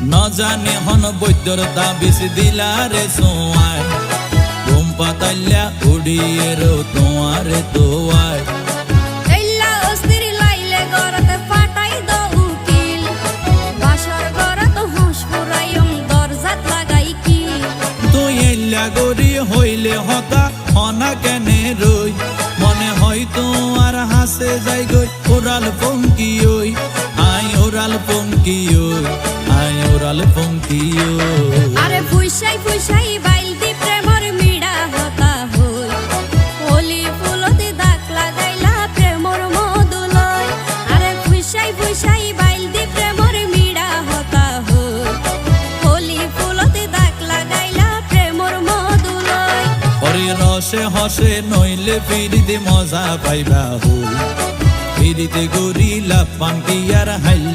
न जाने हन बৈদ্যর তাবিজ দিলারে সোয়ায় ঘুম পাতাইলা উড়িয়ে রো তোমারে তোয়ায় এল্লা অস্থির লাইলে গরতে ফাটাই দো উকিল বাসর গরত হুঁশ পুরাইম দরজাত লাগাই কি তুই এল্লা গরি হইলে হতা হনা কেনে রই মনে হয় তোমার হাসে যাই গই ওরাল পঙ্কি ওই আই ওরাল পঙ্কি ওই আই ওরাল পঙ্কি ওই আরে ফুইসাই ফুইসাই বাইল দি প্রেমর মিডা হতা হই ওলি ফুলতে দাগ লাগাইলা প্রেমর মধুলয় আরে ফুইসাই ফুইসাই বাইল দি প্রেমর মিডা হতা হই ওলি ফুলতে দাগ লাগাইলা প্রেমর মধুলয় ওরে রসে হসে নইলে ফিরিতে মজা পাইবা হই ফিরিতে গরিলা পান কি আর হাইল